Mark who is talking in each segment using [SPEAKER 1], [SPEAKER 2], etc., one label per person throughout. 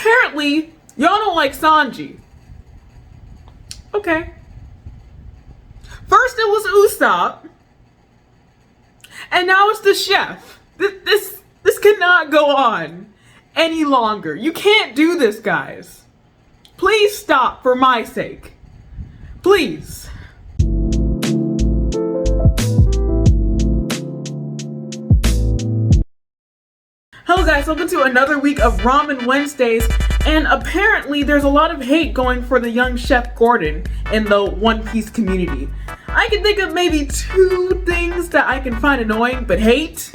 [SPEAKER 1] apparently, y'all don't like Sanji. Okay. First it was Usopp, and now it's the chef. This cannot go on any longer. You can't do this, guys. Please stop for my sake. Please. Hello guys, welcome to another week of Ramen Wednesdays, and apparently there's a lot of hate going for the young Chef Gordon in the One Piece community. I can think of maybe 2 things that I can find annoying, but hate?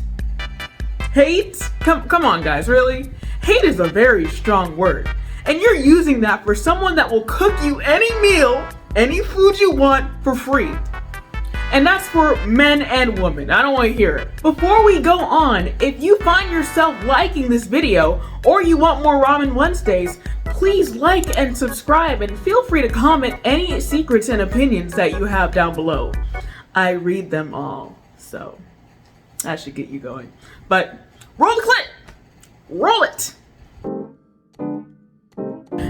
[SPEAKER 1] Hate? Come on guys, really? Hate is a very strong word, and you're using that for someone that will cook you any meal, any food you want for free. And that's for men and women. I don't want to hear it. Before we go on, if you find yourself liking this video or you want more Ramen Wednesdays, please like and subscribe and feel free to comment any secrets and opinions that you have down below. I read them all, so that should get you going. But roll the clip! Roll it!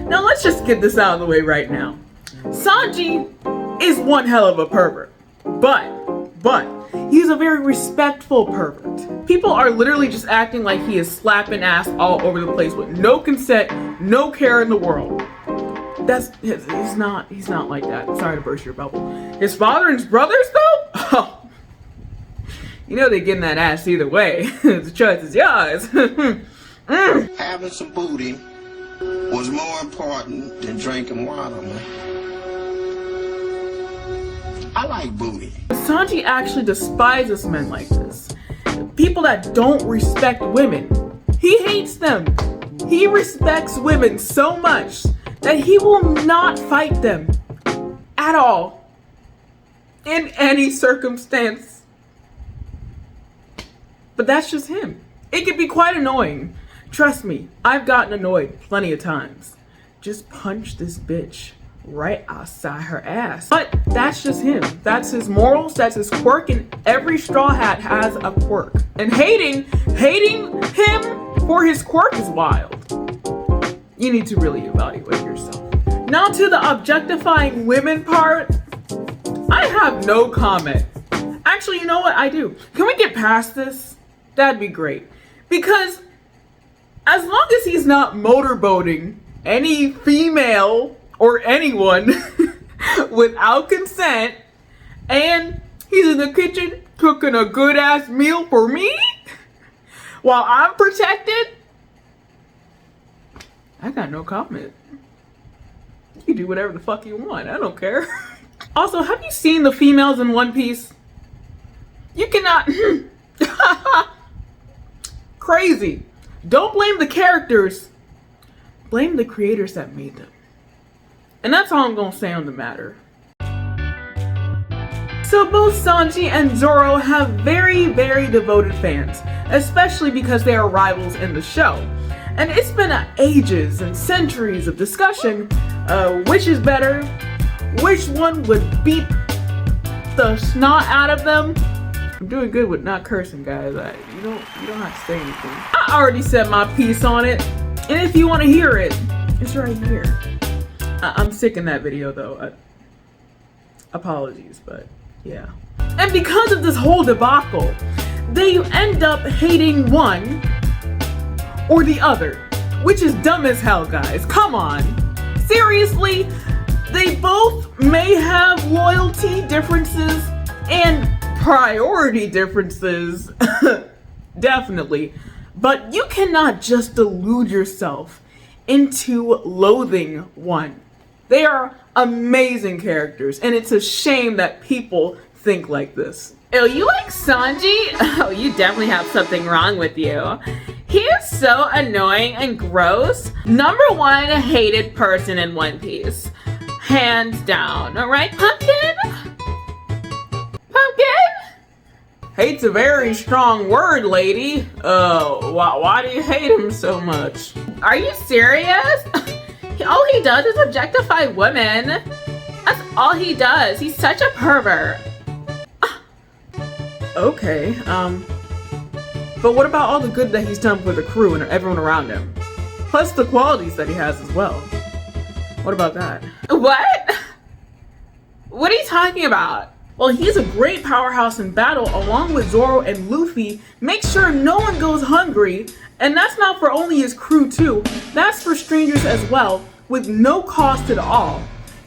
[SPEAKER 1] Now let's just get this out of the way right now. Sanji is one hell of a pervert. But, he's a very respectful pervert. People are literally just acting like he is slapping ass all over the place with no consent, no care in the world. He's not like that. Sorry to burst your bubble. His father and his brothers though? Oh, you know they're getting that ass either way. The choice is yours.
[SPEAKER 2] Having some booty was more important than drinking water, man. I like booty.
[SPEAKER 1] Sanji actually despises men like this. People that don't respect women. He hates them. He respects women so much that he will not fight them at all. In any circumstance. But that's just him. It can be quite annoying. Trust me, I've gotten annoyed plenty of times. Just punch this bitch right outside her ass. But that's just him. That's his morals, that's his quirk, and every straw hat has a quirk. And hating him for his quirk is wild. You need to really evaluate yourself. Now to the objectifying women part, I have no comment. Actually, you know what? I do. Can we get past this? That'd be great. Because as long as he's not motorboating any female or anyone without consent, and he's in the kitchen cooking a good ass meal for me while I'm protected, I got no comment. You can do whatever the fuck you want. I don't care. Also, have you seen the females in One Piece? You cannot. Crazy. Don't blame the characters. Blame the creators that made them. And that's all I'm gonna say on the matter. So both Sanji and Zoro have very, very devoted fans, especially because they are rivals in the show. And it's been ages and centuries of discussion, which is better, which one would beat the snot out of them. I'm doing good with not cursing, guys. You don't have to say anything. I already said my piece on it, and if you want to hear it, it's right here. I'm sick in that video though. Apologies, but yeah. And because of this whole debacle, they end up hating one or the other, which is dumb as hell, guys. Come on. Seriously, they both may have loyalty differences and priority differences, definitely, but you cannot just delude yourself into loathing one. They are amazing characters, and it's a shame that people think like this.
[SPEAKER 3] Oh, you like Sanji? Oh, you definitely have something wrong with you. He is so annoying and gross. #1 hated person in One Piece. Hands down. Alright, Pumpkin? Pumpkin?
[SPEAKER 1] Hate's a very strong word, lady. Why do you hate him so much?
[SPEAKER 3] Are you serious? All he does is objectify women. That's all he does. He's such a pervert.
[SPEAKER 1] Okay, but what about all the good that he's done for the crew and everyone around him? Plus the qualities that he has as well. What about that?
[SPEAKER 3] What? What are you talking about?
[SPEAKER 1] Well, he's a great powerhouse in battle along with Zoro and Luffy. Make sure no one goes hungry. And that's not for only his crew too. That's for strangers as well, with no cost at all.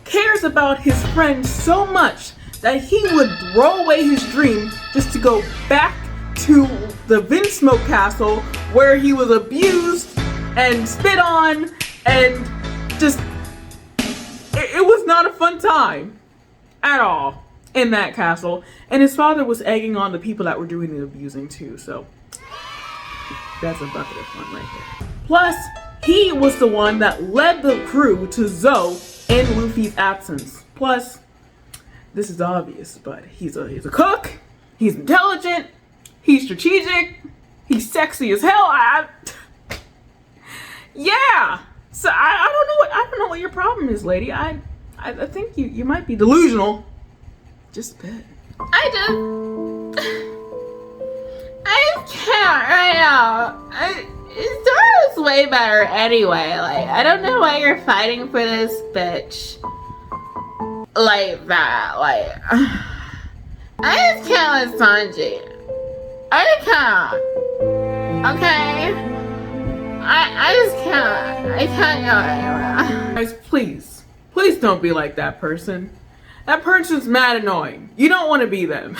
[SPEAKER 1] Cares about his friends so much that he would throw away his dream just to go back to the Vinsmoke Castle where he was abused and spit on and just... It was not a fun time at all in that castle. And his father was egging on the people that were doing the abusing too, so that's a bucket of fun right there. Plus, he was the one that led the crew to Zoe in Luffy's absence. Plus, this is obvious, but he's a cook, he's intelligent, he's strategic, he's sexy as hell. Yeah. So I don't know what your problem is, lady. I think you might be delusional. Just a bit.
[SPEAKER 3] I just can't right now. Zoro's way better anyway. Like, I don't know why you're fighting for this bitch like that. Like, I just can't with Sanji. I just can't. Okay? I just can't. I can't go anywhere.
[SPEAKER 1] Guys, please don't be like that person. That person's mad annoying. You don't want to be them.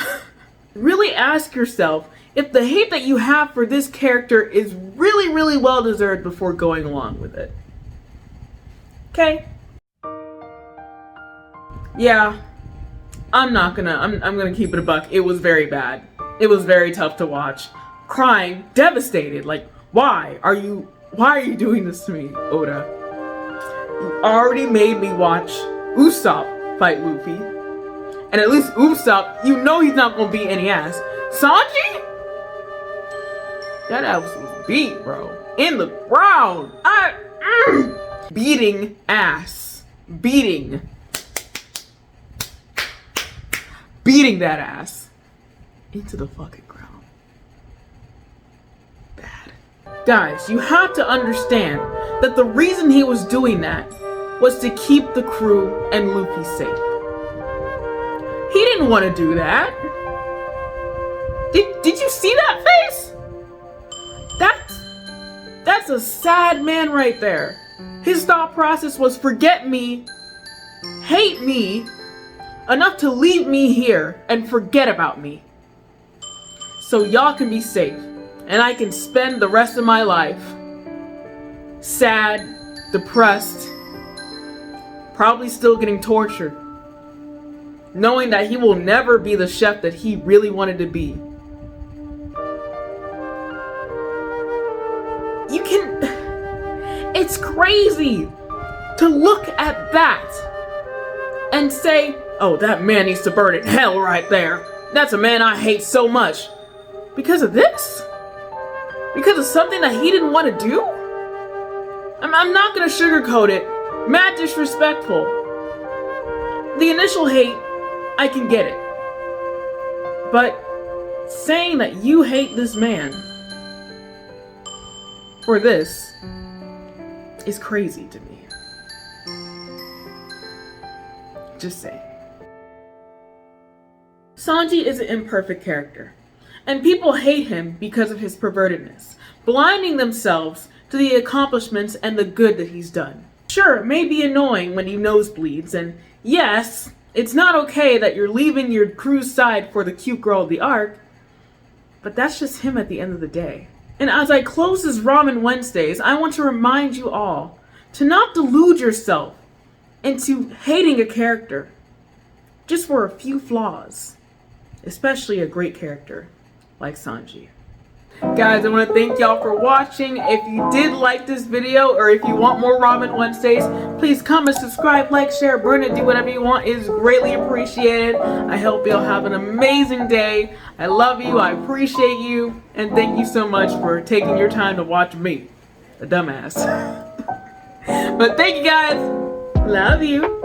[SPEAKER 1] Really ask yourself if the hate that you have for this character is really, really well deserved before going along with it. Okay? Yeah. I'm gonna keep it a buck. It was very bad. It was very tough to watch. Crying, devastated. Like, why are you doing this to me, Oda? You already made me watch Usopp fight Luffy. And at least Usopp, you know he's not gonna beat any ass. Sanji? That ass was beat, bro. In the ground. Beating ass. Beating that ass into the fucking ground. Bad. Guys, you have to understand that the reason he was doing that was to keep the crew and Luffy safe. He didn't want to do that. Did you see that face? That's a sad man right there. His thought process was forget me, hate me, enough to leave me here and forget about me. So y'all can be safe and I can spend the rest of my life sad, depressed, probably still getting tortured, knowing that he will never be the chef that he really wanted to be. It's crazy to look at that and say, oh, that man needs to burn in hell right there. That's a man I hate so much. Because of this? Because of something that he didn't want to do? I'm not gonna sugarcoat it. Mad disrespectful. The initial hate, I can get it. But saying that you hate this man for this is crazy to me. Just saying. Sanji is an imperfect character, and people hate him because of his pervertedness, blinding themselves to the accomplishments and the good that he's done. Sure, it may be annoying when he nosebleeds, and yes, it's not okay that you're leaving your crew's side for the cute girl of the arc, but that's just him at the end of the day. And as I close this Ramen Wednesdays, I want to remind you all to not delude yourself into hating a character just for a few flaws, especially a great character like Sanji. Guys, I want to thank y'all for watching. If you did like this video, or if you want more Ramen Wednesdays, please comment, subscribe, like, share, burn it, do whatever you want. It is greatly appreciated. I hope y'all have an amazing day. I love you, I appreciate you, and thank you so much for taking your time to watch me, a dumbass. But thank you guys. Love you.